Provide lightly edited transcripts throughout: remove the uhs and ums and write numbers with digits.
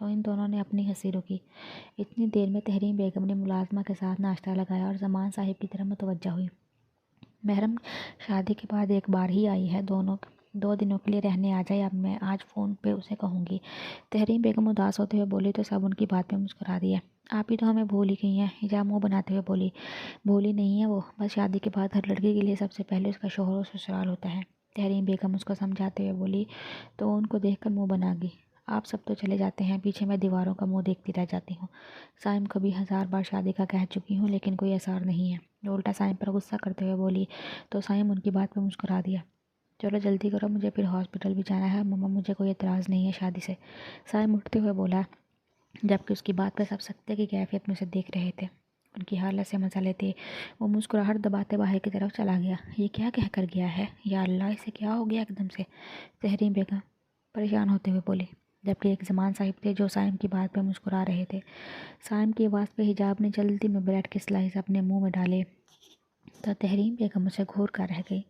تو ان دونوں نے اپنی ہنسی روکی۔ اتنی دیر میں تحریم بیگم نے ملازمہ کے ساتھ ناشتہ لگایا اور زمان صاحب کی طرف متوجہ ہوئی۔ محرم شادی کے بعد ایک بار ہی آئی ہے، 2 دنوں کے لیے رہنے آ جائے، اب میں آج فون پہ اسے کہوں گی۔ تحریم بیگم اداس ہوتے ہوئے بولی تو سب ان کی بات پہ مسکرا دیا۔ آپ ہی تو ہمیں بھول ہی گئی ہیں، حجاب منہ بناتے ہوئے بولی۔ بھولی نہیں ہے وہ، بس شادی کے بعد ہر لڑکی کے لیے سب سے پہلے اس کا شوہر و سسرال ہوتا ہے۔ تحریم بیگم اس کو سمجھاتے ہوئے بولی تو ان کو دیکھ کر منہ بنا گی۔ آپ سب تو چلے جاتے ہیں، پیچھے میں دیواروں کا منہ دیکھتی رہ جاتی ہوں۔ سائم کو بھی 1000 بار شادی کا کہہ چکی ہوں لیکن کوئی اثر نہیں ہے۔ الٹا سائم پر غصہ کرتے ہوئے بولی تو سائم ان کی بات پہ مسکرا دیا۔ چلو جلدی کرو، مجھے پھر ہاسپٹل بھی جانا ہے۔ مما مجھے کوئی اعتراض نہیں ہے شادی سے، سائم اٹھتے ہوئے بولا، جبکہ اس کی بات پہ سب سکتے کی کیفیت میں سے دیکھ رہے تھے۔ ان کی حالت سے مزہ لیتے وہ مسکراہٹ دباتے باہر کی طرف چلا گیا۔ یہ کیا کہہ کر گیا ہے؟ یا اللہ، اسے کیا ہو گیا ایک دم سے؟ تحریم بیگم پریشان ہوتے ہوئے بولی، جبکہ ایک زمان صاحب تھے جو سائم کی بات پہ مسکرا رہے تھے۔ سائم کی آواز پہ حجاب نے جلدی میں بریڈ کے سلائس اپنے منہ میں ڈالے تو تحریم بیگم اسے گھور کر رہ گئی۔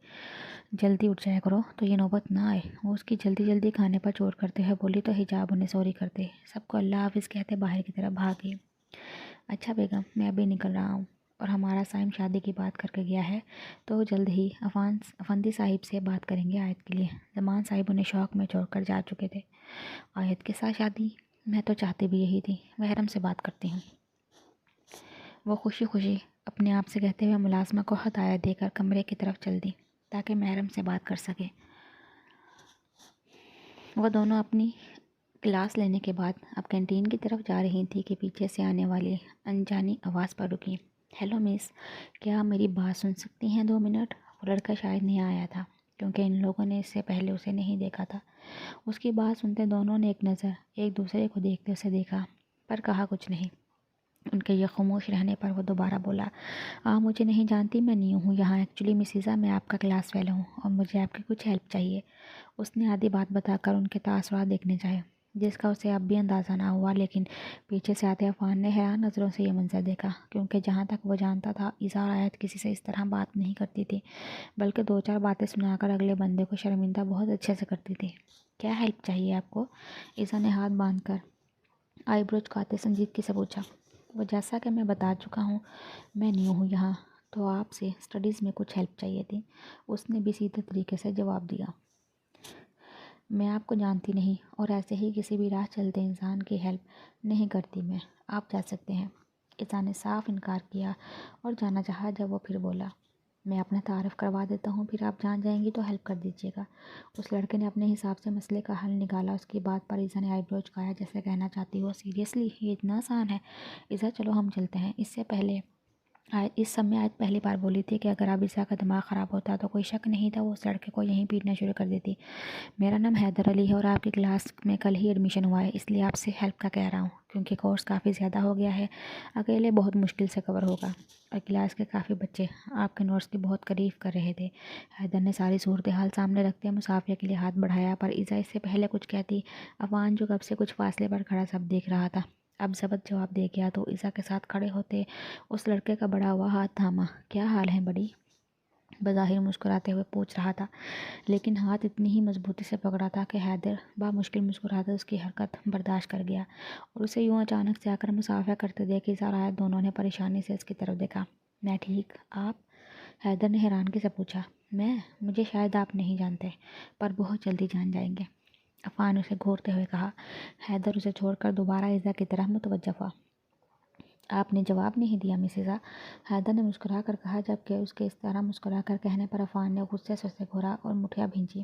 جلدی اٹھ جایا کرو تو یہ نوبت نہ آئے۔ وہ اس کی جلدی کھانے پر چور کرتے ہوئے بولی تو حجاب انہیں سوری کرتے سب کو اللہ حافظ کہتے باہر کی طرف بھاگ گئی۔ اچھا بیگم، میں ابھی نکل رہا ہوں، اور ہمارا سائم شادی کی بات کر کے گیا ہے تو جلد ہی افندی صاحب سے بات کریں گے آیت کے لیے۔ زمان صاحب انہیں شوق میں چھوڑ کر جا چکے تھے۔ آیت کے ساتھ شادی؟ میں تو چاہتی بھی یہی تھی، محرم سے بات کرتی ہوں۔ وہ خوشی خوشی اپنے آپ سے کہتے ہوئے ملازمہ کو ہدایت دے کر کمرے کی طرف چل دی تاکہ محرم سے بات کر سکے۔ وہ دونوں اپنی کلاس لینے کے بعد اب کینٹین کی طرف جا رہی تھی کہ پیچھے سے آنے والی انجانی آواز پر رکی۔ ہیلو مس، کیا آپ میری بات سن سکتی ہیں 2 منٹ؟ وہ لڑکا شاید نہیں آیا تھا کیونکہ ان لوگوں نے اس سے پہلے اسے نہیں دیکھا تھا۔ اس کی بات سنتے دونوں نے ایک نظر ایک دوسرے کو دیکھتے اسے دیکھا پر کہا کچھ نہیں۔ ان کے یہ خاموش رہنے پر وہ دوبارہ بولا، آپ مجھے نہیں جانتی، میں نیو ہوں یہاں، ایکچولی مسیزا میں آپ کا کلاس فیلو ہوں اور مجھے آپ کی کچھ ہیلپ چاہیے۔ اس نے آدھی بات بتا کر ان کے تاثرات دیکھنے چاہے جس کا اسے اب بھی اندازہ نہ ہوا، لیکن پیچھے سے آتے عفان نے حیران نظروں سے یہ منظر دیکھا کیونکہ جہاں تک وہ جانتا تھا ایزا اور آیت کسی سے اس طرح بات نہیں کرتی تھی بلکہ 2-4 باتیں سنا کر اگلے بندے کو شرمندہ بہت اچھے سے کرتی تھی۔ کیا ہیلپ چاہیے آپ کو؟ ایزا نے ہاتھ باندھ کر آئی برو چکاتے سنجیدگی سے پوچھا۔ وہ جیسا کہ میں بتا چکا ہوں، میں نیو ہوں یہاں تو آپ سے اسٹڈیز میں کچھ ہیلپ چاہیے تھی، اس نے بھی سیدھے طریقے سے جواب دیا۔ میں آپ کو جانتی نہیں اور ایسے ہی کسی بھی راہ چلتے انسان کی ہیلپ نہیں کرتی میں، آپ جا سکتے ہیں۔ ایزا نے صاف انکار کیا اور جانا چاہا جب وہ پھر بولا، میں اپنا تعارف کروا دیتا ہوں، پھر آپ جان جائیں گی تو ہیلپ کر دیجیے گا۔ اس لڑکے نے اپنے حساب سے مسئلے کا حل نکالا۔ اس کی بات پر ایزا نے آئی برو چکایا جیسے کہنا چاہتی ہو، سیریسلی یہ اتنا آسان ہے؟ ایزا چلو ہم چلتے ہیں۔ اس سب میں آیت پہلی بار بولی تھی کہ اگر اب ایزا کا دماغ خراب ہوتا تو کوئی شک نہیں تھا وہ اس لڑکے کو یہیں پیٹنا شروع کر دیتی۔ میرا نام حیدر علی ہے اور آپ کی کلاس میں کل ہی ایڈمیشن ہوا ہے، اس لیے آپ سے ہیلپ کا کہہ رہا ہوں کیونکہ کورس کافی زیادہ ہو گیا ہے، اکیلے بہت مشکل سے کور ہوگا اور کلاس کے کافی بچے آپ کے نوٹس کی بہت تعریف کر رہے تھے۔ حیدر نے ساری صورتحال سامنے رکھتے مسافرے کے لیے ہاتھ بڑھایا پر ایزا اس سے پہلے کچھ کہتی عفان جو کب سے کچھ فاصلے پر کھڑا سب دیکھ رہا تھا اب ضبط جواب دے گیا تو ایزا کے ساتھ کھڑے ہوتے اس لڑکے کا بڑا ہوا ہاتھ تھاما۔ کیا حال ہے بڑی؟ بظاہر مسکراتے ہوئے پوچھ رہا تھا لیکن ہاتھ اتنی ہی مضبوطی سے پکڑا تھا کہ حیدر بامشکل مسکراتا اس کی حرکت برداشت کر گیا اور اسے یوں اچانک سے آ کر مسافہ کرتے دیکھ ایزا اور آیت دونوں نے پریشانی سے اس کی طرف دیکھا۔ میں ٹھیک، آپ؟ حیدر نے حیرانگی سے پوچھا۔ مجھے شاید آپ نہیں جانتے پر بہت جلدی جان جائیں گے، عفان اسے گھورتے ہوئے کہا۔ حیدر اسے چھوڑ کر دوبارہ ایزا کی طرف متوجہ ہوا۔ آپ نے جواب نہیں دیا مسیزا، حیدر نے مسکرا کر کہا جبکہ اس کے اس طرح مسکرا کر کہنے پر عفان نے غصے سے اسے گھورا اور مٹھیاں بھینچی۔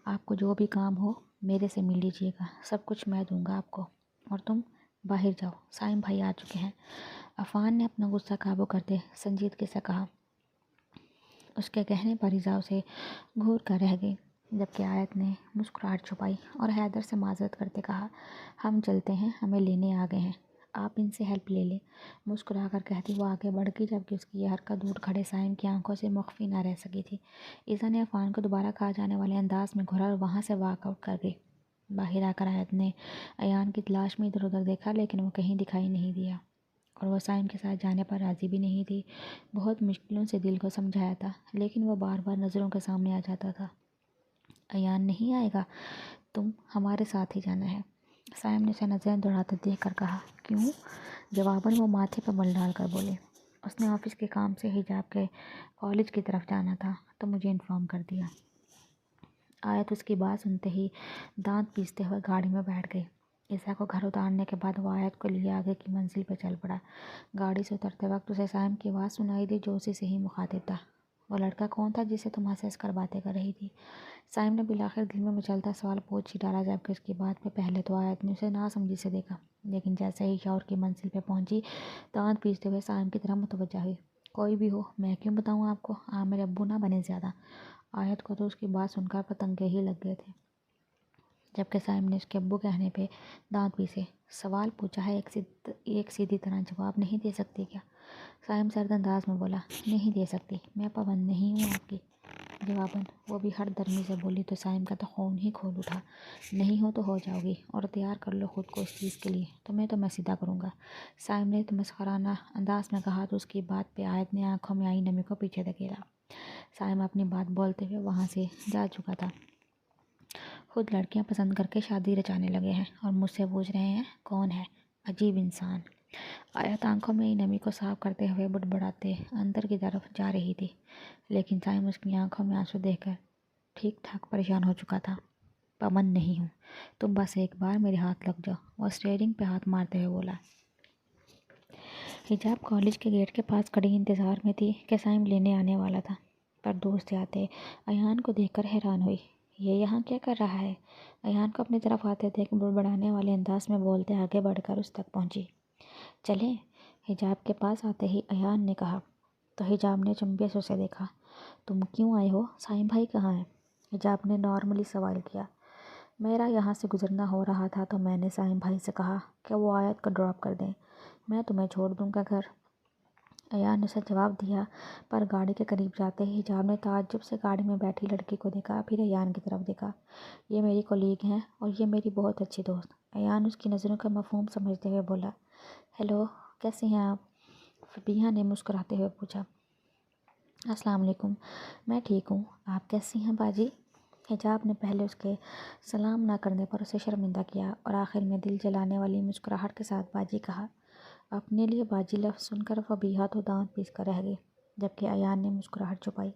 آپ کو جو بھی کام ہو میرے سے مل لیجیے گا، سب کچھ میں دوں گا آپ کو، اور تم باہر جاؤ، سائم بھائی آ چکے ہیں۔ عفان نے اپنا غصہ قابو کرتے سنجیدگی سے کہا۔ اس کے کہنے پر ایزا اسے گھور کر رہ گئی جبکہ آیت نے مسکراہٹ چھپائی اور حیدر سے معذرت کرتے کہا، ہم چلتے ہیں، ہمیں لینے آ گئے ہیں، آپ ان سے ہیلپ لے لیں۔ مسکرا کر کہتی وہ آگے بڑھ گئی جبکہ اس کی یہ حرکت دور کھڑے سائم کی آنکھوں سے مخفی نہ رہ سکی تھی۔ ایزا نے عفان کو دوبارہ کہا جانے والے انداز میں گھورا اور وہاں سے واک آؤٹ کر گئی۔ باہر آ کر آیت نے ایان کی تلاش میں ادھر ادھر دیکھا لیکن وہ کہیں دکھائی نہیں دیا اور وہ سائم کے ساتھ جانے پر راضی بھی نہیں تھی۔ بہت مشکلوں سے دل کو سمجھایا تھا لیکن وہ بار بار نظروں کے سامنے آ جاتا تھا۔ ایان نہیں آئے گا؟ تم ہمارے ساتھ ہی جانا ہے، سائم نے اسے نظریں دوڑاتے دیکھ کر کہا کیوں؟ جواباً وہ ماتھے پر بل ڈال کر بولے اس نے آفس کے کام سے حجاب کے کالج کی طرف جانا تھا تو مجھے انفارم کر دیا۔ آیت اس کی بات سنتے ہی دانت پیستے ہوئے گاڑی میں بیٹھ گئی۔ عیسیٰ کو گھر اتارنے کے بعد وہ آیت کو لیے آگے کی منزل پہ چل پڑا۔ گاڑی سے اترتے وقت اسے سائم کی آواز سنائی دی جو اسی سے ہی مخاطب تھا۔ وہ لڑکا کون تھا جسے تم ہنس ہنس کر باتیں کر رہی تھی؟ سائم نے بالآخر دل میں مچلتا سوال پوچھ ہی ڈالا جبکہ اس کی بات پہ پہلے تو آیت نے اسے ناسمجھی سے دیکھا، لیکن جیسے ہی شوہر کی منزل پہ پہنچی دانت پیستے ہوئے سائم کی طرف متوجہ ہوئی۔ کوئی بھی ہو میں کیوں بتاؤں آپ کو، آپ میرے ابو نہ بنے زیادہ۔ آیت کو تو اس کی بات سن کر پتنگے ہی لگ گئے تھے، جبکہ سائم نے اس کے ابو کہنے پہ دانت پیسے۔ سوال پوچھا ہے ایک سیدھی طرح جواب نہیں دے سکتی کیا؟ سائم سرد انداز میں بولا نہیں دے سکتی، میں پابند نہیں ہوں آپ کی۔ جواباً وہ بھی ہر درمی سے بولی تو سائم کا تو خون ہی کھول اٹھا۔ نہیں ہو تو ہو جاؤ گی اور تیار کر لو خود کو اس چیز کے لیے، تمہیں تو میں سیدھا کروں گا۔ سائم نے مسخرانہ انداز میں کہا تو اس کی بات پہ آیت نے آنکھوں میں آئی نمی کو پیچھے دھکیلا۔ سائم اپنی بات بولتے ہوئے وہاں سے جا چکا تھا۔ خود لڑکیاں پسند کر کے شادی رچانے لگے ہیں اور مجھ سے پوچھ رہے ہیں کون ہے؟ عجیب انسان۔ آیت آنکھوں میں نمی کو صاف کرتے ہوئے بڑبڑاتے اندر کی طرف جا رہی تھی، لیکن سائم اس کی آنکھوں میں آنسو دیکھ کر ٹھیک ٹھاک پریشان ہو چکا تھا۔ پابند نہیں ہوں، تم بس ایک بار میرے ہاتھ لگ جاؤ، وہ اسٹیئرنگ پہ ہاتھ مارتے ہوئے بولا۔ حجاب کالج کے گیٹ کے پاس کھڑی انتظار میں تھی کہ سائم لینے آنے والا تھا، پر دور سے آتے ایان کو دیکھ کر حیران ہوئی۔ یہ یہاں کیا کر رہا ہے؟ ایان کو اپنی طرف آتے دیکھ بڑبڑانے والے انداز میں بولتے آگے بڑھ کر اس تک پہنچی۔ چلیں؟ حجاب کے پاس آتے ہی ایان نے کہا تو حجاب نے چنبے سے اسے دیکھا۔ تم کیوں آئے ہو؟ سائم بھائی کہاں ہیں؟ حجاب نے نارملی سوال کیا۔ میرا یہاں سے گزرنا ہو رہا تھا تو میں نے سائم بھائی سے کہا کہ وہ آیت کو ڈراپ کر دیں، میں تمہیں چھوڑ دوں گا گھر۔ ایان نے اسے جواب دیا، پر گاڑی کے قریب جاتے ہی حجاب نے تعجب سے گاڑی میں بیٹھی لڑکی کو دیکھا، پھر ایان کی طرف دیکھا۔ یہ میری کولیگ ہیں اور یہ میری بہت اچھی دوست۔ ایان اس کی نظروں کا مفہوم سمجھتے ہوئے بولا ہیلو کیسے ہیں آپ؟ فبیہہ نے مسکراتے ہوئے پوچھا۔ السلام علیکم، میں ٹھیک ہوں، آپ کیسی ہیں باجی؟ حجاب نے پہلے اس کے سلام نہ کرنے پر اسے شرمندہ کیا اور آخر میں دل جلانے والی مسکراہٹ کے ساتھ باجی کہا۔ اپنے لیے باجی لفظ سن کر فبیہہ تو دانت پیس کر رہ گئی، جبکہ ایان نے مسکراہٹ چھپائی۔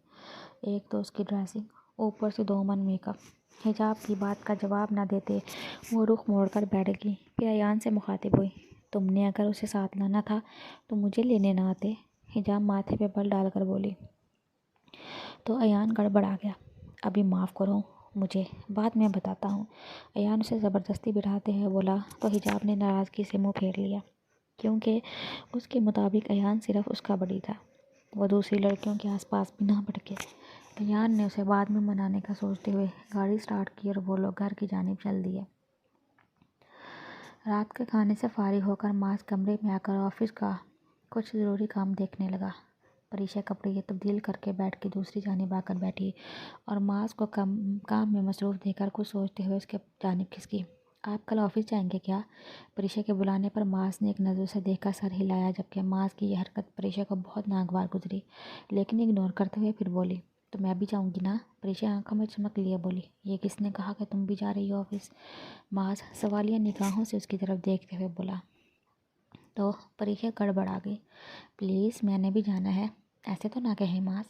ایک تو اس کی ڈریسنگ، اوپر سے دو من میک اپ۔ حجاب کی بات کا جواب نہ دیتے وہ رخ موڑ کر بیٹھ گئی، پھر ایان سے مخاطب ہوئی تم نے اگر اسے ساتھ لانا تھا تو مجھے لینے نہ آتے؟ حجاب ماتھے پہ بل ڈال کر بولی تو ایان گڑبڑا گیا۔ ابھی معاف کرو مجھے، بعد میں بتاتا ہوں۔ ایان اسے زبردستی بٹھاتے ہوئے بولا تو حجاب نے ناراضگی سے منہ پھیر لیا، کیونکہ اس کے مطابق ایان صرف اس کا بڑی تھا، وہ دوسری لڑکیوں کے آس پاس بھی نہ بھٹکے۔ ایان نے اسے بعد میں منانے کا سوچتے ہوئے گاڑی سٹارٹ کی اور وہ لوگ گھر کی جانب چل دیے۔ رات کے کھانے سے فارغ ہو کر معاذ کمرے میں آ کر آفس کا کچھ ضروری کام دیکھنے لگا۔ پریشا کپڑے تبدیل کر کے بیڈ کی دوسری جانب آ کر بیٹھی اور معاذ کو کام میں مصروف دیکھ کر کچھ سوچتے ہوئے اس کے جانب کھسکی۔ آپ کل آفس جائیں گے کیا؟ پریشا کے بلانے پر معاذ نے ایک نظر سے دیکھ کر سر ہلایا، جبکہ معاذ کی یہ حرکت پریشا کو بہت ناگوار گزری، لیکن اگنور کرتے ہوئے پھر بولی تو میں بھی جاؤں گی نا۔ پریشا آنکھوں میں چمک لیے بولی یہ کس نے کہا کہ تم بھی جا رہی ہو آفس؟ معاذ سوالیہ نگاہوں سے اس کی طرف دیکھتے ہوئے بولا تو پریشا گڑبڑا گئی۔ پلیز میں نے بھی جانا ہے، ایسے تو نہ کہیں معاذ۔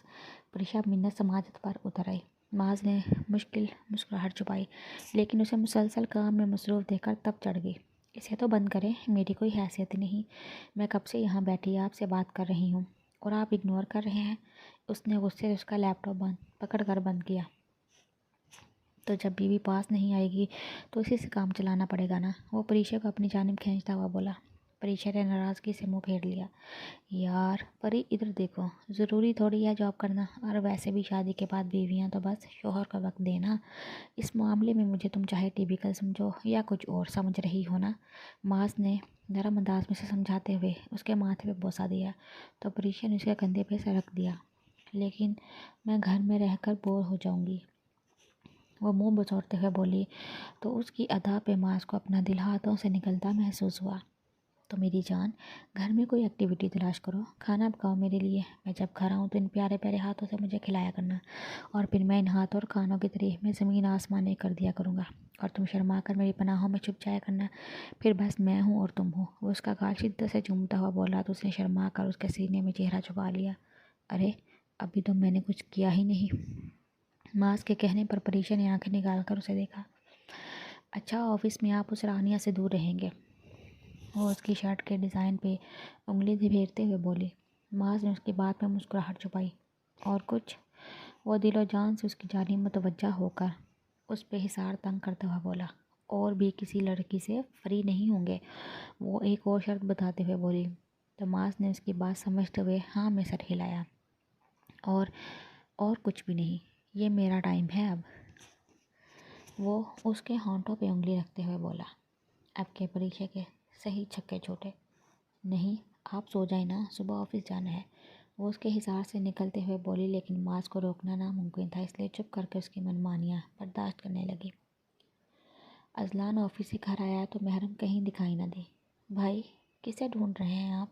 پریشا منت سماجت پر اتر آئی۔ معاذ نے مشکل مسکراہٹ چھپائی، لیکن اسے مسلسل کام میں مصروف دیکھ کر تب چڑھ گئی۔ اسے تو بند کریں، میری کوئی حیثیت نہیں، میں کب سے یہاں بیٹھی آپ سے بات کر رہی ہوں اور آپ اگنور کر رہے ہیں۔ اس نے غصے سے اس کا لیپ ٹاپ پکڑ کر بند کیا۔ تو جب بیوی پاس نہیں آئے گی تو اسی سے کام چلانا پڑے گا نا، وہ پریشا کو اپنی جانب کھینچتا ہوا بولا۔ پریشا نے ناراضگی سے منہ پھیر لیا۔ یار پری ادھر دیکھو، ضروری تھوڑی ہے جاب کرنا، اور ویسے بھی شادی کے بعد بیویاں تو بس شوہر کا وقت دینا۔ اس معاملے میں مجھے تم چاہے ٹیپیکل سمجھو یا کچھ اور سمجھ رہی ہو نا۔ معاذ نے نرم انداز میں سے سمجھاتے ہوئے اس کے ماتھے پہ بوسہ دیا تو پریشا نے اس کے کندھے پہ سے رکھ دیا۔ لیکن میں گھر میں رہ کر بور ہو جاؤں گی، وہ منہ بچوڑتے ہوئے بولی تو اس کی ادا پہ معاذ کو اپنا دل ہاتھوں سے نکلتا محسوس ہوا۔ تو میری جان گھر میں کوئی ایکٹیویٹی تلاش کرو، کھانا پکاؤ میرے لیے، میں جب گھر آؤں تو ان پیارے پیارے ہاتھوں سے مجھے کھلایا کرنا، اور پھر میں ان ہاتھوں اور کھانوں کی تعریف میں زمین آسمان ایک کر دیا کروں گا۔ اور تم شرما کر میری پناہوں میں چھپ جایا کرنا، پھر بس میں ہوں اور تم ہو۔ وہ اس کا گال شدت سے چومتا ہوا بولا تو اس نے شرما کر اس کے سینے میں چہرہ چھپا لیا۔ ارے ابھی تو میں نے کچھ کیا ہی نہیں۔ ماس کے کہنے پر پریشا نے آنکھیں نکال کر اسے دیکھا۔ اچھا، آفس میں آپ اس رانیہ سے دور رہیں گے، وہ اس کی شرٹ کے ڈیزائن پہ انگلی پھیرتے ہوئے بولی۔ ماس نے اس کی بات پہ مسکراہٹ چھپائی۔ اور کچھ؟ وہ دل و جان سے اس کی جانب متوجہ ہو کر اس پہ حصار تنگ کرتا ہوا بولا۔ اور بھی کسی لڑکی سے فری نہیں ہوں گے، وہ ایک اور شرط بتاتے ہوئے بولی۔ تو ماس نے اس کی بات سمجھتے ہوئے ہاں میں سر ہلایا۔ اور کچھ بھی نہیں، یہ میرا ٹائم ہے اب، وہ اس کے ہونٹوں پہ انگلی رکھتے ہوئے بولا۔ اب کے پریچے کے صحیح چھکے چھوٹے۔ نہیں آپ سو جائیں نا، صبح آفس جانا ہے، وہ اس کے حصار سے نکلتے ہوئے بولی، لیکن ماس کو روکنا ناممکن تھا، اس لیے چپ کر کے اس کی منمانیاں برداشت کرنے لگی۔ اذلان آفس سے گھر آیا تو محرم کہیں دکھائی نہ دی۔ بھائی کسے ڈھونڈ رہے ہیں آپ؟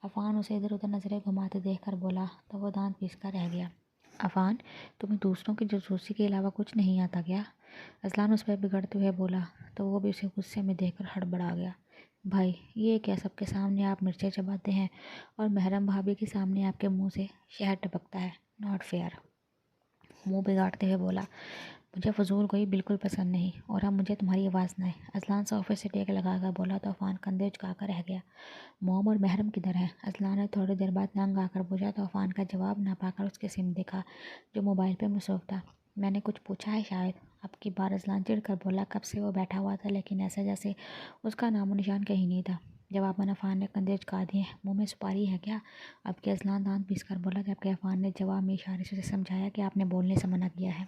عفان اسے ادھر ادھر نظریں گھماتے دیکھ کر بولا تو وہ دانت پیس کر رہ گیا۔ عفان تمہیں دوسروں کی جاسوسی کے علاوہ کچھ نہیں آتا کیا؟ اذلان اس پہ بگڑتے ہوئے بولا تو وہ بھی اسے غصے میں دیکھ کر ہڑبڑا گیا۔ بھائی یہ کیا، سب کے سامنے آپ مرچیں چباتے ہیں اور محرم بھابھی کے سامنے آپ کے منہ سے شہد ٹپکتا ہے، ناٹ فیئر۔ منہ بگاڑتے ہوئے بولا، مجھے فضول کوئی بالکل پسند نہیں، اور اب مجھے تمہاری آواز نہ آئے۔ اذلان صوفے سے ٹیک لگا کر بولا تو عفان کندھے جھکا کر رہ گیا۔ موم اور محرم کدھر ہیں؟ اذلان نے تھوڑی دیر بعد تنگ آ کر پوچھا تو عفان کا جواب نہ پا کر اس کے سم دیکھا جو موبائل پہ مصروف تھا۔ میں نے کچھ پوچھا ہے شاید؟ اب کی بار اذلان چڑھ کر بولا۔ کب سے وہ بیٹھا ہوا تھا لیکن ایسا جیسے اس کا نام و نشان کہیں نہیں تھا۔ جواباً عفان نے کندھے جھکا دیے۔ منہ میں سپاری ہے کیا؟ اب کے اذلان دانت پیس کر بولا، جبکہ عفان نے جواب میں اشارے سے اسے سمجھایا کہ آپ نے بولنے سے منع کیا ہے۔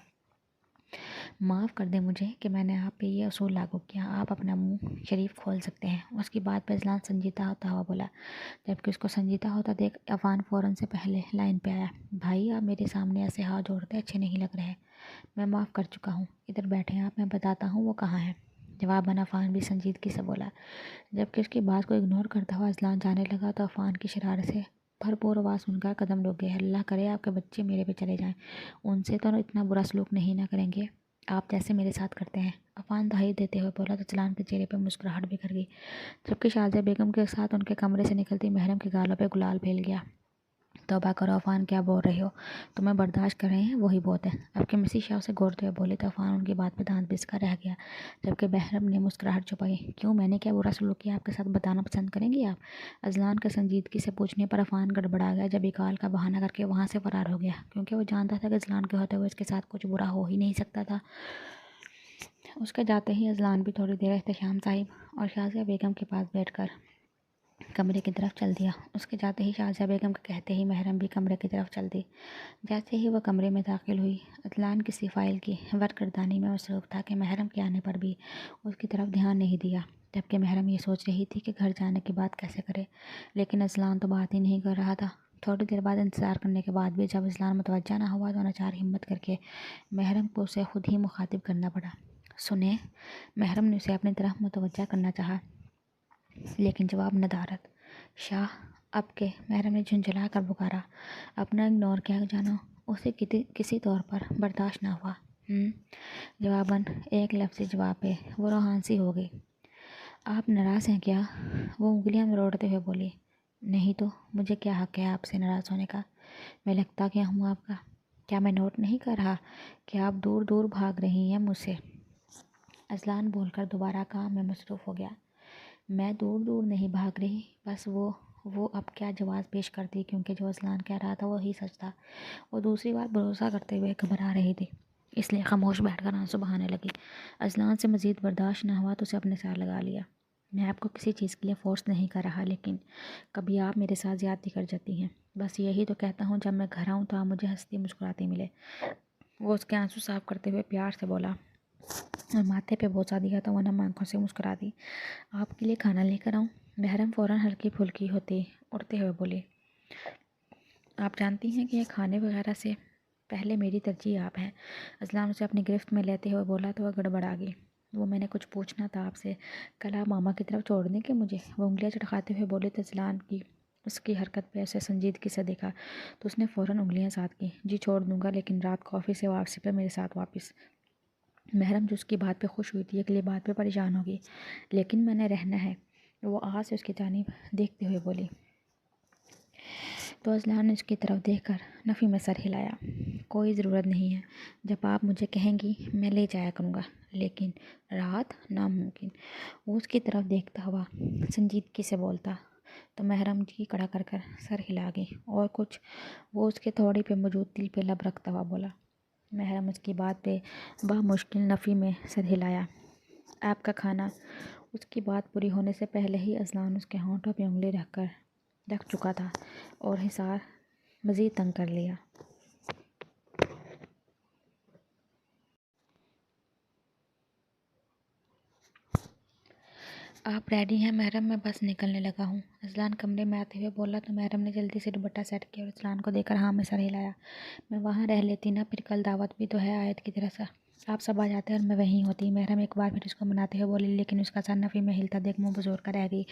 معاف کر دیں مجھے کہ میں نے آپ پہ یہ اصول لاگو کیا، آپ اپنا منہ شریف کھول سکتے ہیں۔ اس کی بات پہ اذلان سنجیدہ ہوتا ہوا بولا، جبکہ اس کو سنجیدہ ہوتا دیکھ عفان فوراً سے پہلے لائن پہ آیا۔ بھائی آپ میرے سامنے ایسے ہاتھ جوڑتے اچھے نہیں لگ رہے، میں معاف کر چکا ہوں، ادھر بیٹھیں آپ، میں بتاتا ہوں وہ کہاں ہے۔ جواباً عفان بھی سنجیدگی سے بولا۔ جبکہ اس کی بات کو اگنور کرتا ہوا اذلان جانے لگا تو عفان کی شرارت سے بھرپور آواز سن کر قدم رک گئے۔ اللہ کرے آپ کے بچے میرے پہ چلے جائیں، ان سے تو اتنا برا سلوک نہیں نہ کریں گے آپ جیسے میرے ساتھ کرتے ہیں، عفان دہائی دیتے ہوئے بولا تو اذلان کے چہرے پہ مسکراہٹ بکھر گئی، جبکہ شازیہ بیگم کے ساتھ ان کے کمرے سے نکلتی محرم کے گالوں پہ گلال پھیل گیا۔ توبہ کرو عفان، کیا بول رہے ہو؟ تمہیں برداشت کر رہے ہیں وہی بہت ہے، اب کہ مسز شاہ سے گورتے ہوئے بولے تو عفان ان کی بات پہ دانت پیس کر رہ گیا، جبکہ محرم نے مسکراہٹ چھپائی۔ کیوں، میں نے کیا برا سلوک کیا آپ کے ساتھ، بتانا پسند کریں گی آپ؟ اذلان کے سنجیدگی سے پوچھنے پر عفان گڑبڑا گیا، جب اقال کا بہانہ کر کے وہاں سے فرار ہو گیا، کیونکہ وہ جانتا تھا کہ اذلان کے ہوتے ہوئے اس کے ساتھ کچھ برا ہو ہی نہیں سکتا تھا۔ اس کے جاتے ہی اذلان بھی تھوڑی دیر احتشام صاحب اور شازیہ بیگم کے پاس بیٹھ کر کمرے کی طرف چل دیا۔ اس کے جاتے ہی شازیہ بیگم کے کہتے ہی محرم بھی کمرے کی طرف چل دی۔ جیسے ہی وہ کمرے میں داخل ہوئی، اذلان کسی فائل کی ورق گردانی میں مصروف تھا کہ محرم کے آنے پر بھی اس کی طرف دھیان نہیں دیا، جبکہ محرم یہ سوچ رہی تھی کہ گھر جانے کی بات کیسے کرے، لیکن اذلان تو بات ہی نہیں کر رہا تھا۔ تھوڑی دیر بعد انتظار کرنے کے بعد بھی جب اذلان متوجہ نہ ہوا تو ناچار ہمت کر کے محرم کو اسے خود ہی مخاطب کرنا پڑا۔ سنیں، محرم نے اسے اپنی طرف متوجہ کرنا چاہا لیکن جواب ندارت۔ شاہ، اب کے محرم نے جھنجھلا کر پکارا۔ اپنا اگنور کیا جانا اسے کسی طور پر برداشت نہ ہوا۔ جواباً ایک لفظی جواب پہ وہ روحان سی ہو گئی۔ آپ ناراض ہیں کیا؟ وہ انگلیاں مروڑتے ہوئے بولی۔ نہیں تو مجھے کیا حق ہے آپ سے ناراض ہونے کا؟ میں لگتا کیا ہوں آپ کا؟ کیا میں نوٹ نہیں کر رہا کہ آپ دور دور بھاگ رہی ہیں مجھ سے؟ اذلان بول کر دوبارہ کام میں مصروف ہو گیا۔ میں دور دور نہیں بھاگ رہی، بس وہ اب کیا جواز پیش کرتی، کیونکہ جو اذلان کہہ رہا تھا وہی سچ تھا۔ وہ دوسری بار بھروسہ کرتے ہوئے گھبرا رہی تھی، اس لیے خاموش بیٹھ کر آنسو بہانے لگی۔ اذلان سے مزید برداشت نہ ہوا تو اسے اپنے ساتھ لگا لیا۔ میں آپ کو کسی چیز کے لیے فورس نہیں کر رہا، لیکن کبھی آپ میرے ساتھ زیادتی کر جاتی ہیں، بس یہی تو کہتا ہوں جب میں گھر آؤں تو آپ مجھے ہنستی مسکراتی ملے۔ وہ اس کے آنسو صاف کرتے ہوئے پیار سے بولا اور ماتھے پہ بوسہ دیا تو وہ نم آنکھوں سے مسکرا دی۔ آپ کے لیے کھانا لے کر آؤں؟ محرم فوراً ہلکی پھلکی ہوتے اڑتے ہوئے بولی۔ آپ جانتی ہیں کہ یہ کھانے وغیرہ سے پہلے میری ترجیح آپ ہیں۔ اذلان اسے اپنی گرفت میں لیتے ہوئے بولا تو وہ گڑبڑا گئی۔ وہ میں نے کچھ پوچھنا تھا آپ سے، کل آپ ماما کی طرف چھوڑ دیں کہ مجھے؟ وہ انگلیاں چٹکاتے ہوئے بولے تو اذلان کی اس کی حرکت پہ اسے سنجیدگی سے دیکھا تو اس نے فوراً انگلیاں ساتھ کی۔ جی چھوڑ دوں گا، لیکن رات کو آفس سے واپسی پہ میرے ساتھ واپس۔ محرم جو اس کی بات پہ خوش ہوئی تھی اگلی بات پہ پریشان ہوگی، لیکن میں نے رہنا ہے، وہ آواز سے اس کی جانب دیکھتے ہوئے بولی۔ تو اذلان نے اس کی طرف دیکھ کر نفی میں سر ہلایا۔ کوئی ضرورت نہیں ہے، جب آپ مجھے کہیں گی میں لے جایا کروں گا، لیکن رات ناممکن۔ وہ اس کی طرف دیکھتا ہوا سنجیدگی سے بولتا تو محرم جی کڑا کر کر سر ہلا گئی اور کچھ وہ اس کے تھوڑی پہ موجود دل پہ لب رکھتا ہوا بولا۔ محرم اس کی بات پہ بامشکل نفی میں سر ہلایا۔ آپ کا کھانا۔ اس کی بات پوری ہونے سے پہلے ہی اذلان اس کے ہونٹوں پہ انگلی رکھ چکا تھا اور حصار مزید تنگ کر لیا۔ آپ ریڈی ہیں محرم؟ میں بس نکلنے لگا ہوں، اذلان کمرے میں آتے ہوئے بولا تو محرم نے جلدی سے دوپٹہ سیٹ کیا اور اذلان کو دیکھ کر ہاں میں سر ہلایا۔ میں وہاں رہ لیتی نا، پھر کل دعوت بھی تو ہے آیت کی طرح سے، آپ سب آ جاتے اور میں وہیں ہوتی۔ محرم ایک بار پھر اس کو مناتے ہوئے بولی، لیکن اس کا سر نفی میں ہلتا دیکھ منہ بزور کر رہ گئی۔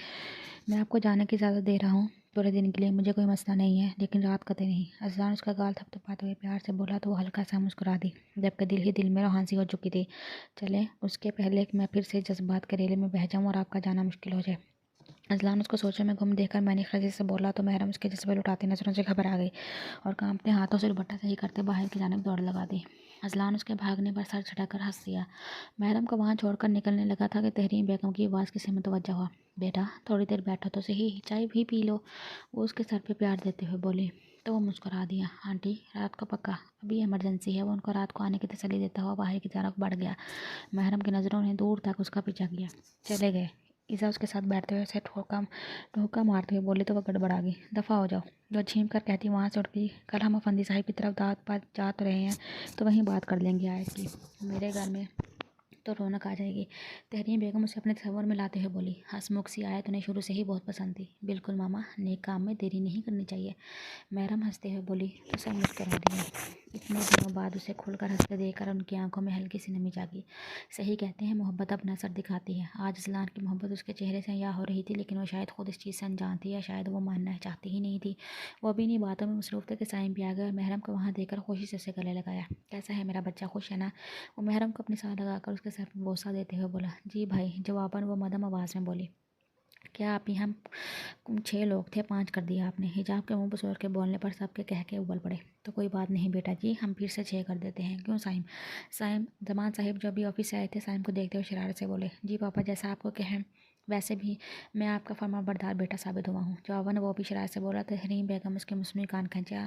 میں آپ کو جانے کی اجازت دے رہا ہوں پورے دن کے لیے، مجھے کوئی مسئلہ نہیں ہے، لیکن رات قطعی نہیں۔ اذلان اس کا گال تھپتھپاتے ہوئے پیار سے بولا تو وہ ہلکا سا مسکرا دی، جبکہ دل ہی دل میں روحان سی ہو چکی تھی۔ چلیں، اس کے پہلے کہ میں پھر سے جذبات کے ریلے میں بہہ جاؤں اور آپ کا جانا مشکل ہو جائے۔ اذلان اس کو سوچوں میں گم دیکھ کر میں نے خرجی سے بولا تو محرم اس کے جذبے لٹاتی نظروں سے گھبرا گئی اور کانپتے ہاتھوں سے دوپٹہ صحیح کرتے باہر کی جانب دوڑ لگا دی۔ اذلان اس کے بھاگنے پر سر جھٹک کر ہنس دیا۔ محرم کو وہاں چھوڑ کر نکلنے لگا تھا کہ تحریم بیگم کی آواز کسی میں توجہ ہوا۔ بیٹا تھوڑی دیر بیٹھو تو صحیح، چائے بھی پی لو، وہ اس کے سر پہ پیار دیتے ہوئے بولی۔ تو وہ مسکرا دیا۔ آنٹی رات کو پکا ابھی ایمرجنسی ہے، وہ ان کو رات کو آنے کی تسلی دیتا ہوا باہر کی طرف بڑھ گیا۔ محرم کی نظروں نے دور تک اس کا پیچھا کیا۔ چلے گئے؟ ایزا اس کے ساتھ بیٹھتے ہوئے اسے ٹھوکا مارتے ہوئے بولی تو وہ گڑبڑا گئی۔ دفعہ ہو جاؤ، جو چھینک کر کہتی وہاں سے اٹھ گئی۔ کل ہم افندی صاحب کی طرف دعوت پر جا تو رہے ہیں تو وہیں بات کر لیں گے آیت کی، میرے گھر میں تو رونق آ جائے گی۔ تحریم بیگم اسے اپنے تصور میں لاتے ہوئے بولی۔ ہنسمکھ سی آیت انہیں شروع سے ہی بہت پسند تھی۔ بالکل ماما، نیک کام میں دیری نہیں کرنی چاہیے، محرم ہنستے ہوئے بولی تو سب مسکرا دیا۔ اتنے دنوں بعد اسے کھل کر ہنستے دیکھ کر ان کی آنکھوں میں ہلکی سی نمی جاگی۔ صحیح کہتے ہیں محبت اپنا اثر دکھاتی ہے۔ آج اذلان کی محبت اس کے چہرے سے عیاں ہو رہی تھی، لیکن وہ شاید خود اس چیز سے انجان تھی یا شاید وہ ماننا چاہتی ہی نہیں تھی۔ وہ ابھی انہیں باتوں میں مصروف تھے کہ سائم بھی آ گئے اور محرم کو وہاں دیکھ کر خوشی سے اسے گلے لگایا۔ کیسا ہے میرا بچہ، خوش ہے نا؟ وہ محرم کو اپنی ساتھ لگا کر اس کے سر پر بوسہ دیتے ہوئے بولا۔ جی بھائی، جواباً وہ مدھم آواز میں بولی۔ کیا آپ ہی ہم 6 لوگ تھے، 5 کر دیا آپ نے؟ حجاب کے منہ بسور کے بولنے پر سب کے کہہ کے ابل پڑے۔ تو کوئی بات نہیں بیٹا جی، ہم پھر سے 6 کر دیتے ہیں، کیوں سائم زمان صاحب جو ابھی آفس سے آئے تھے سائم کو دیکھتے ہوئے شرارت سے بولے۔ جی پاپا، جیسا آپ کو کہیں، ویسے بھی میں آپ کا فرما بردار بیٹا ثابت ہوا ہوں، جواباً وہ بھی شرارت سے بولا۔ تحریم بیگم اس کے مصنوعی کان کھینچا۔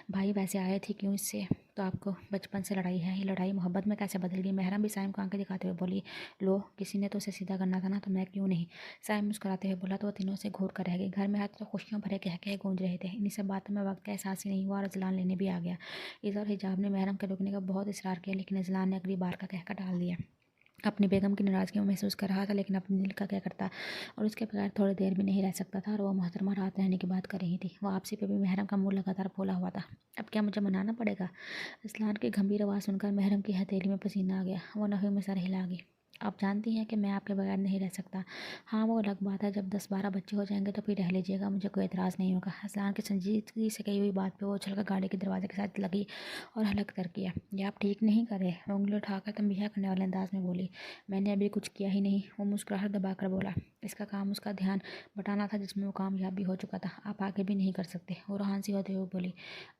بھائی ویسے آئے تھے کیوں؟ اس سے تو آپ کو بچپن سے لڑائی ہے، یہ لڑائی محبت میں کیسے بدل گئی؟ محرم بھی سائم کو آنکھیں دکھاتے ہوئے بولی۔ لو، کسی نے تو اسے سیدھا کرنا تھا نا، تو میں کیوں نہیں؟ سائم مسکراتے ہوئے بولا تو وہ تینوں سے گھور کر رہ گئی۔ گھر میں ہر طرف خوشیوں بھرے قہقہے گونج رہے تھے۔ انہی سب باتوں میں وقت کا احساس ہی نہیں ہوا اور اذلان لینے بھی آ گیا۔ ایزا اور حجاب نے محرم کے رکنے کا بہت اصرار کیا، لیکن اذلان نے اگلی بار کا کہہ کر ٹال دیا۔ اپنی بیگم کی ناراضگی میں محسوس کر رہا تھا، لیکن اپنے دل کا کیا کرتا اور اس کے بغیر تھوڑی دیر بھی نہیں رہ سکتا تھا، اور وہ محترمہ رات رہنے کی بات کر رہی تھی۔ وہ آپسی پہ بھی محرم کا منہ لگاتار پھولا ہوا تھا۔ اب کیا مجھے منانا پڑے گا؟ اذلان کی گھمبیر آواز سن کر محرم کی ہتھیلی میں پسینہ آ گیا۔ وہ نفی میں سر ہلا گئی۔ آپ جانتی ہیں کہ میں آپ کے بغیر نہیں رہ سکتا۔ ہاں وہ الگ بات ہے، جب 10-12 بچے ہو جائیں گے تو پھر رہ لیجیے گا، مجھے کوئی اعتراض نہیں ہوگا۔ اذلان کی سنجیدگی سے کہی ہوئی بات پہ وہ اچھل کر گاڑی کے دروازے کے ساتھ لگی اور حلق تر کیا۔ یہ آپ ٹھیک نہیں کر رہے، وہ انگلی اٹھا کر تنبیہ کرنے والے انداز میں بولی۔ میں نے ابھی کچھ کیا ہی نہیں، وہ مسکراہٹ دبا کر بولا۔ اس کا کام اس کا دھیان بٹانا تھا جس میں وہ کامیاب بھی ہو چکا تھا، آپ آگے بھی نہیں کر سکتے، وہ روحان سی ہوتے ہوئے بولی۔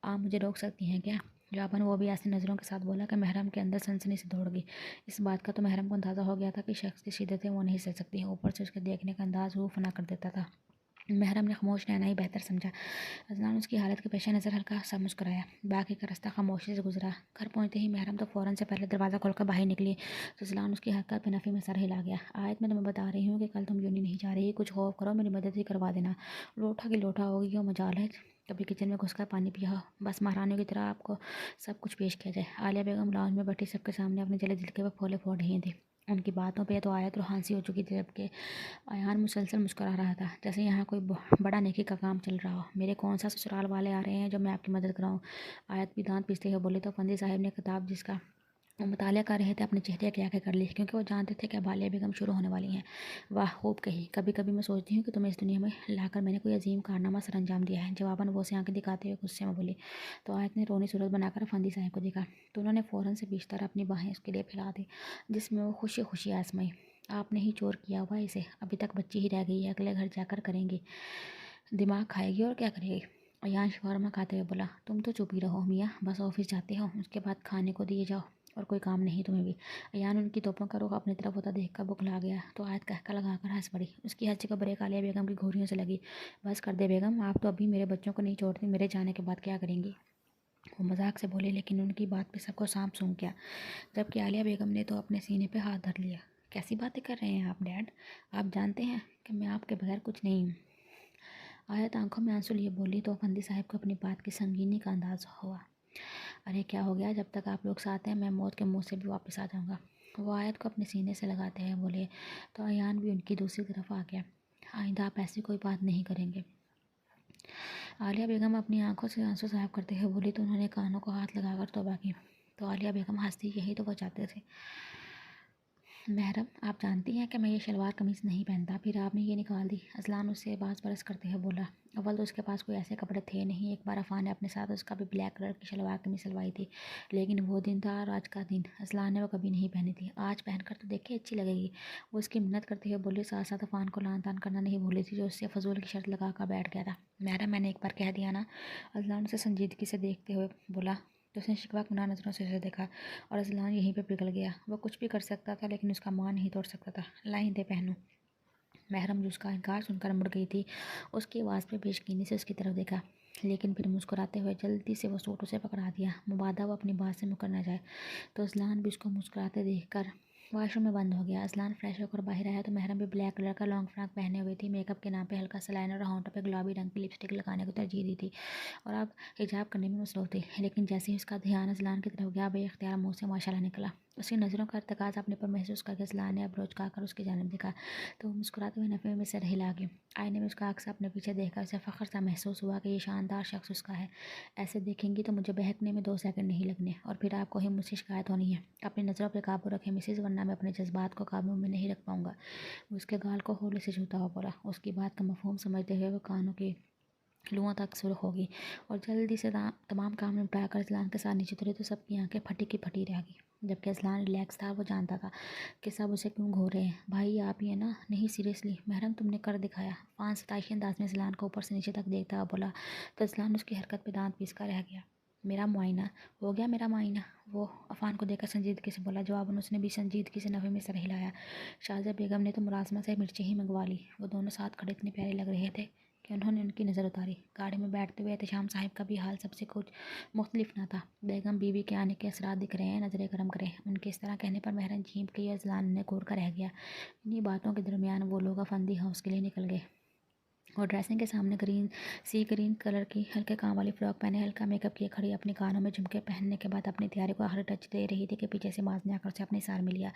آپ مجھے روک سکتی ہیں کیا؟ جواباً وہ بھی ایسی نظروں کے ساتھ بولا کہ محرم کے اندر سنسنی سے دوڑ گئی۔ اس بات کا تو محرم کو اندازہ ہو گیا تھا کہ شخص کی شدتیں وہ نہیں سہ سکتی، اوپر سے اس کے دیکھنے کا انداز روح فنا کر دیتا تھا۔ محرم نے خاموش رہنا ہی بہتر سمجھا۔ اذلان اس کی حالت کے پیش نظر ہلکا سا مسکرایا۔ باقی کا راستہ خاموشی سے گزرا۔ گھر پہنچتے ہی محرم تو فوراً سے پہلے دروازہ کھول کر باہر نکلی تو اذلان اس کی حرکت پہ نفی میں سر ہلا گیا۔ آیت میں تمہیں بتا رہی ہوں کہ کل تم یونی نہیں جا رہی، کچھ خوف کرو میری مدد ہی کروا دینا، لوٹا کی لوٹا ہوگی، کیوں مجال ہے کبھی کچن میں گھس کر پانی پیا ہو، بس مہارانیوں کی طرح آپ کو سب کچھ پیش کیا جائے۔ عالیہ بیگم لاؤنج میں بیٹھی سب کے سامنے اپنے جلے دل کے وہ پھولے پھوڑ رہی تھی۔ ان کی باتوں پہ تو آیت روحان سی ہو چکی تھی، جبکہ ایان مسلسل مسکرا رہا تھا، جیسے یہاں کوئی بڑا نیکی کا کام چل رہا ہو۔ میرے کون سا سسرال والے آ رہے ہیں جو میں آپ کی مدد کراؤں؟ آیت بھی دانت پیستے ہوئے بولی تو افندی صاحب نے خطاب جس کا وہ مطالعہ کر رہے تھے اپنے چہرے کی آنکھیں کر لی، کیونکہ وہ جانتے تھے کہ اب عالیہ بیگم شروع ہونے والی ہیں۔ واہ خوب کہی، کبھی کبھی میں سوچتی ہوں کہ تمہیں اس دنیا میں لا کر میں نے کوئی عظیم کارنامہ سر انجام دیا ہے۔ جواباً وہ اسے آنکھیں دکھاتے ہوئے غصے میں بولی۔ تو آیت نے رونی صورت بنا کر افندی صاحب کو دیکھا، تو انہوں نے فوراً سے بیشتر اپنی باہیں اس کے لیے پھیلا دی، جس میں وہ خوشی خوشی آزمائی۔ آپ نے ہی چور کیا ہوا اسے، ابھی تک بچی ہی رہ گئی ہے، اگلے گھر جا کر کریں گی، دماغ کھائے گی اور کیا کرے گی۔ ایان شورما کھاتے ہوئے بولا، تم تو چپ ہی رہو میاں، بس آفس جاتے ہو، اس کے بعد کھانے کو دیے جاؤ اور کوئی کام نہیں تمہیں بھی۔ ایان ان کی توپوں کا رخ اپنی طرف ہوتا دیکھ کر بکھلا گیا، تو آیت کہکا لگا کر ہنس پڑی۔ اس کی ہنسی کو بریک عالیہ بیگم کی گھوریوں سے لگی۔ بس کر دے بیگم، آپ تو ابھی میرے بچوں کو نہیں چھوڑتی، میرے جانے کے بعد کیا کریں گی؟ وہ مذاق سے بولے، لیکن ان کی بات پہ سب کو سانپ سونگ گیا، جبکہ عالیہ بیگم نے تو اپنے سینے پہ ہاتھ دھر لیا۔ کیسی باتیں کر رہے ہیں آپ ڈیڈ؟ آپ جانتے ہیں کہ میں آپ کے بغیر کچھ نہیں ہوں۔ آیت آنکھوں میں آنسو لیے بولی، تو افندی صاحب کو اپنی بات کی سنگینی کا انداز ہوا۔ ارے کیا ہو گیا، جب تک آپ لوگ ساتھ ہیں میں موت کے منہ سے بھی واپس آ جاؤں گا۔ وہ آیت کو اپنے سینے سے لگاتے ہیں بولے، تو ایان بھی ان کی دوسری طرف آ گیا۔ آئندہ آپ ایسی کوئی بات نہیں کریں گے۔ عالیہ بیگم اپنی آنکھوں سے آنسو صاف کرتے ہوئے بولی، تو انہوں نے کانوں کو ہاتھ لگا کر توبہ کی۔ تو عالیہ بیگم ہنستی، یہی تو وہ چاہتے تھے۔ محرم، آپ جانتی ہیں کہ میں یہ شلوار قمیض نہیں پہنتا، پھر آپ نے یہ نکال دی۔ اذلان اس سے باز برس کرتے ہوئے بولا، اول تو اس کے پاس کوئی ایسے کپڑے تھے نہیں، ایک بار عفان نے اپنے ساتھ اس کا بھی بلیک کلر کی شلوار قمیض سلوائی تھی، لیکن وہ دن تھا اور آج کا دن اذلان نے وہ کبھی نہیں پہنی تھی۔ آج پہن کر تو دیکھے، اچھی لگے گی۔ وہ اس کی منت کرتے ہوئے بولی، ساتھ ساتھ عفان کو لان تان کرنا نہیں بھولی تھی، جو اس سے فضول کی شرط لگا کر بیٹھ گیا تھا۔ محرم، میں نے ایک بار کہہ دیا نا۔ اذلان اسے سنجیدگی سے دیکھتے ہوئے بولا، تو اس نے شکوہ کناں نظروں سے اسے دیکھا، اور اذلان یہیں پہ پگھل گیا۔ وہ کچھ بھی کر سکتا تھا، لیکن اس کا ماں نہیں توڑ سکتا تھا۔ لائیں دے پہنو۔ محرم، جو اس کا انکار سن کر مڑ گئی تھی، اس کی آواز پہ بے یقینی سے اس کی طرف دیکھا، لیکن پھر مسکراتے ہوئے جلدی سے وہ سوٹ اسے پکڑا دیا، مبادا وہ اپنی بات سے مکر نہ جائے۔ تو اذلان بھی اس کو مسکراتے دیکھ کر واش روم میں بند ہو گیا۔ اذلان فریش ہو کر باہر آیا تو محرم بھی بلیک کلر کا لانگ فراک پہنے ہوئے تھی۔ میک اپ کے نام پہ ہلکا سا لائنر اور ہونٹوں پہ گلابی رنگ کی لپسٹک لگانے کو ترجیح دی تھی، اور اب حجاب کرنے میں مصروف تھی، لیکن جیسے ہی اس کا دھیان اذلان کی طرف گیا، بے اختیار منہ سے ماشاءاللہ نکلا۔ اس کی نظروں کا ارتکاز اپنے پر محسوس کر کے اذلان نے ابروچ کھا کر اس کی جانب دیکھا، تو وہ مسکراتے ہوئے نفے میں سر ہلا گئی۔ آئینے میں اس کا عکس اپنے پیچھے دیکھ کر اسے فخر سا محسوس ہوا کہ یہ شاندار شخص اس کا ہے۔ ایسے دیکھیں گی تو مجھے بہکنے میں 2 سیکنڈ نہیں لگنے، اور پھر آپ کو ہی مجھ سے شکایت ہونی ہے۔ اپنی نظروں پہ قابو رکھیں مسز، ورنہ میں اپنے جذبات کو قابو میں نہیں رکھ پاؤں گا۔ وہ اس کے گال کو ہولے سے چھوتا ہوا بولا، اس کی بات کا مفہوم سمجھتے ہوئے وہ کانوں کی لوؤں تک سرخ ہوگی، اور جلدی سے تمام کام نپٹا کر اذلان کے ساتھ نیچے اتری، تو سب کی آنکھیں پھٹی کی پھٹی رہ گئی۔ جبکہ اذلان ریلیکس تھا، وہ جانتا تھا کہ سب اسے کیوں گھور رہے ہیں۔ بھائی آپ ہی ہیں نا؟ نہیں سیریسلی محرم، تم نے کر دکھایا۔ عفان ستائشی انداز میں اذلان کو اوپر سے نیچے تک دیکھتا ہوا بولا، تو اذلان اس کی حرکت پہ دانت پیس کر رہ گیا۔ میرا معائنہ ہو گیا، میرا معائنہ؟ وہ عفان کو دیکھ کر سنجیدگی سے بولا۔ جواباً اس نے بھی سنجیدگی سے نفے میں سر ہلایا۔ شازیہ بیگم نے تو ملازمہ سے مرچیں ہی منگوا لی۔ وہ دونوں ساتھ کھڑے اتنے پیارے لگ رہے تھے کہ انہوں نے ان کی نظر اتاری۔ گاڑی میں بیٹھتے ہوئے احتشام صاحب کا بھی حال سب سے کچھ مختلف نہ تھا۔ بیگم بیوی کے آنے کے اثرات دکھ رہے ہیں، نظریں کرم کریں۔ ان کے اس طرح کہنے پر محرم چینپ گئی اور اذلان نے گھور کر رہ گیا۔ انہی باتوں کے درمیان وہ لوگ افندی ہاؤس کے لیے نکل گئے، اور ڈریسنگ کے سامنے گرین کلر کی ہلکے کام والی فراک پہنے ہلکا میک اپ کیے کھڑی، اپنی کانوں میں جھمکے پہننے کے بعد اپنی تیاری کو آخری ٹچ دے رہی تھی کہ پیچھے سے معاذ نے آ کر اسے اپنے سار میں لیا۔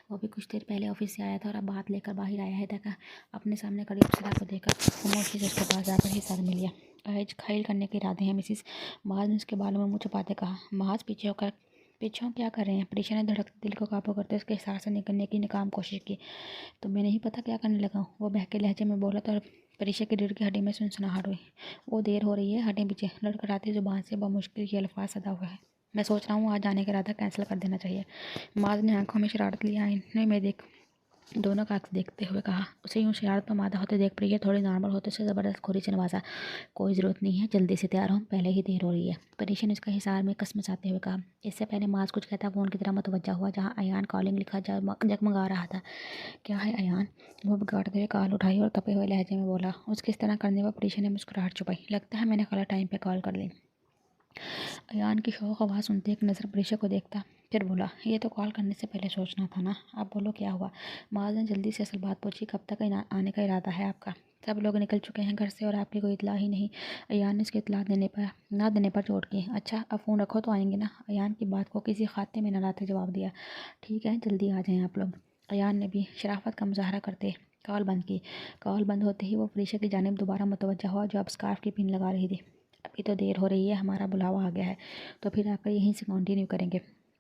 وہ بھی کچھ دیر پہلے آفس سے آیا تھا اور اب ہاتھ لے کر باہر آیا ہے تھا۔ اپنے سامنے کھڑی اپسرا کو دیکھ کر خاموشی سے اس کے پاس جا کر ہی سر میں لیا۔ آج کھائل کرنے کے ارادے ہیں مسز، معاذ نے اس کے بالوں میں منہ چھپاتے کہا۔ معاذ پیچھے کیا کر رہے ہیں؟ پریشا نے دھڑکتے دل کو قابو کرتے اس کے حصار سے نکلنے کی ناکام کوشش کی۔ تو میں نہیں پتا کیا کرنے لگا ہوں، وہ بہکے لہجے میں بولا، تو پریشا کی ریڑھ کی ہڈی میں سنسناہٹ ہوئی۔ وہ دیر ہو رہی ہے، ہٹیں پیچھے۔ لڑکھڑاتی زبان سے بمشکل یہ الفاظ ادا ہوئے۔ میں سوچ رہا ہوں آج جانے کا ارادہ کینسل کر دینا چاہیے۔ معاذ نے آنکھوں میں شرارت لی آئینے میں دونوں کا عکس دیکھتے ہوئے کہا۔ اسے یوں شرارت پر مادہ ہوتے دیکھ پریشا تھوڑی نارمل ہوتے سے زبردست کھوری سے نوازا۔ کوئی ضرورت نہیں ہے، جلدی سے تیار ہوں، پہلے ہی دیر ہو رہی ہے۔ پریشا نے اس کا حصار میں کسمساتے ہوئے کہا۔ اس سے پہلے معاذ کچھ کہتا فون کی طرف متوجہ ہوا، جہاں ایان کالنگ لکھا جگمگا رہا تھا۔ کیا ہے ایان؟ وہ بگاڑتے ہوئے کال اٹھائی اور تپے ہوئے لہجے میں بولا۔ اس کی اس طرح کرنے پر پریشا نے مسکراہٹ چھپائی۔ لگتا ہے میں نے غلط ٹائم پہ کال کر لی۔ ایان کی شوق آواز سنتے ایک نظر پریشا کو دیکھتا، پھر بولا، یہ تو کال کرنے سے پہلے سوچنا تھا نا۔ اب بولو کیا ہوا؟ معاذ نے جلدی سے اصل بات پوچھی۔ کب تک آنے کا ارادہ ہے آپ کا؟ سب لوگ نکل چکے ہیں گھر سے اور آپ کی کوئی اطلاع ہی نہیں۔ ایان نے اس کی اطلاع نہ دینے پر چوٹ کی۔ اچھا اب فون رکھو تو آئیں گے نا؟ ایان کی بات کو کسی خاتے میں نہ لاتے جواب دیا۔ ٹھیک ہے، جلدی آ جائیں آپ لوگ۔ ایان نے بھی شرافت کا مظاہرہ کرتے کال بند کی۔ کال بند ہوتے ہی وہ پریشا کی جانب دوبارہ متوجہ ہوا، جو اب اسکارف کی پن لگا رہی تھی۔ ابھی تو دیر ہو رہی ہے، ہمارا بلاوا آ گیا ہے، تو پھر آ کر یہیں سے کنٹینیو کریں گے۔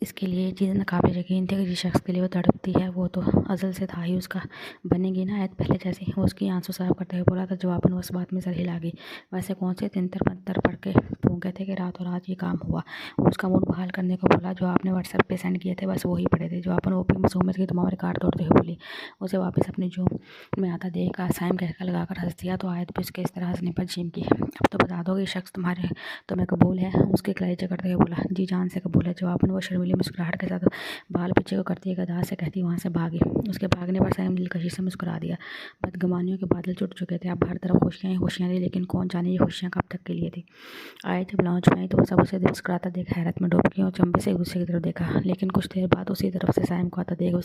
اس کے لیے یہ چیز ناقابل یقین تھی کہ جس شخص کے لیے وہ تڑپتی ہے وہ تو ازل سے تھا ہی اس کا، بنے گی نا عید پہلے جیسی۔ وہ اس کی آنسو صاف کرتے ہوئے بولا تھا جواباً وہ اس بات میں سر ہلا گئی۔ ویسے کون سے تنتر منتر پڑھ کے پھونکے تھے کہ راتوں رات یہ کام ہوا؟ وہ اس کا موڈ بحال کرنے کو بولا، جو آپ نے واٹس ایپ پہ سینڈ کیے تھے بس وہی پڑے تھے۔ جواباً وہ بھی معصومیت کی تمام ریکارڈ توڑتے ہوئے بولی۔ اسے واپس اپنے جوم میں آتا دیکھ کر سائم کہہ لگا کر ہنس دیا تو عائد بھی اس کے اس طرح ہنسنے پر چمکی۔ اب تو بتا دو کہ یہ شخص تمہیں قبول ہے؟ اس کے کلیجے کرتے ہوئے بولا۔ جی جان سے قبول ہے۔ جواباً وہ شرمیلی مسکراہٹ کے ساتھ بال پیچھے کو کرتی ایک ادا سے کہتی وہاں سے بھاگی۔ اس کے بھاگنے پر سائم دلکشی سے مسکرا دیا۔ بدگمانیوں کے بادل چھٹ چکے تھے، اب ہر طرف خوشیاں ہی خوشیاں تھیں، لیکن کون جانے یہ خوشیاں کب تک کے لیے تھی۔ آئے جب لانچ میں آئی تو وہ سب اسے مسکراتا دیکھ حیرت میں ڈوب گئی اور چمبے سے ایک دوسرے کی طرف دیکھا، لیکن کچھ دیر بعد اسی طرف سے سائم کو آتا دیکھ وہ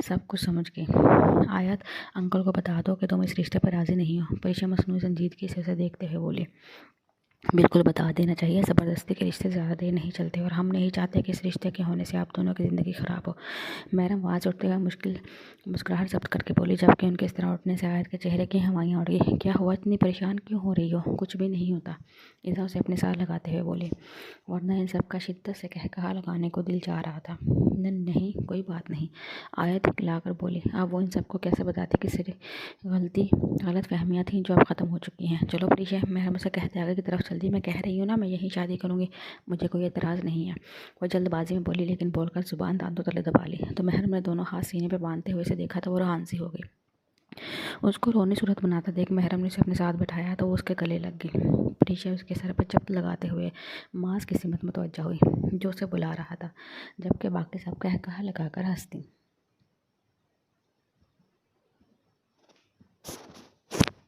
سب کچھ سمجھ گئی۔ آیت انکل کو بتا دو کہ تم اس رشتے پر راضی نہیں ہو، پریشا مصنوعی سنجیدگی سے اسے دیکھتے ہوئے بولی۔ بالکل بتا دینا چاہیے، زبردستی کے رشتے زیادہ دیر نہیں چلتے اور ہم نہیں چاہتے کہ اس رشتے کے ہونے سے آپ دونوں کی زندگی خراب ہو۔ محرم آواز اٹھتے ہوئے مشکل مسکراہٹ ضبط کر کے بولی، جبکہ ان کے اس طرح اٹھنے سے آیت کے چہرے کی ہوائیاں اڑ گئی۔ کیا ہوا؟ اتنی پریشان کیوں ہو رہی ہو؟ کچھ بھی نہیں ہوتا، ایزا اسے اپنے ساتھ لگاتے ہوئے بولی، ورنہ ان سب کا شدت سے کہا لگانے کو دل چاہ رہا تھا۔ نہیں کوئی بات نہیں، آیت اکلا کر بولی۔ اب وہ ان سب کو کیسے بتاتی کہ صرف غلط فہمیاں تھیں جو اب ختم ہو چکی ہیں۔ چلو پریشا، محرم اسے کہتے آگے کی طرف چل دی، میں کہہ رہی ہوں نا میں یہیں شادی کروں گی، مجھے کوئی اعتراض نہیں ہے۔ وہ جلد بازی میں بولی، لیکن بول کر زبان دانتوں تلے دبا لی۔ تو محرم نے دونوں ہاتھ سینے پہ باندھتے ہوئے اسے دیکھا تو وہ روحان سی ہو گئی۔ اس کو رونی صورت بناتا دیکھ محرم نے اسے اپنے ساتھ بٹھایا تو وہ اس کے گلے لگ گئی۔ پریشا اس کے سر پر چپت لگاتے ہوئے ماس کی سمت متوجہ ہوئی جو اسے بلا رہا تھا، جبکہ باقی سب کہا لگا کر ہنستی۔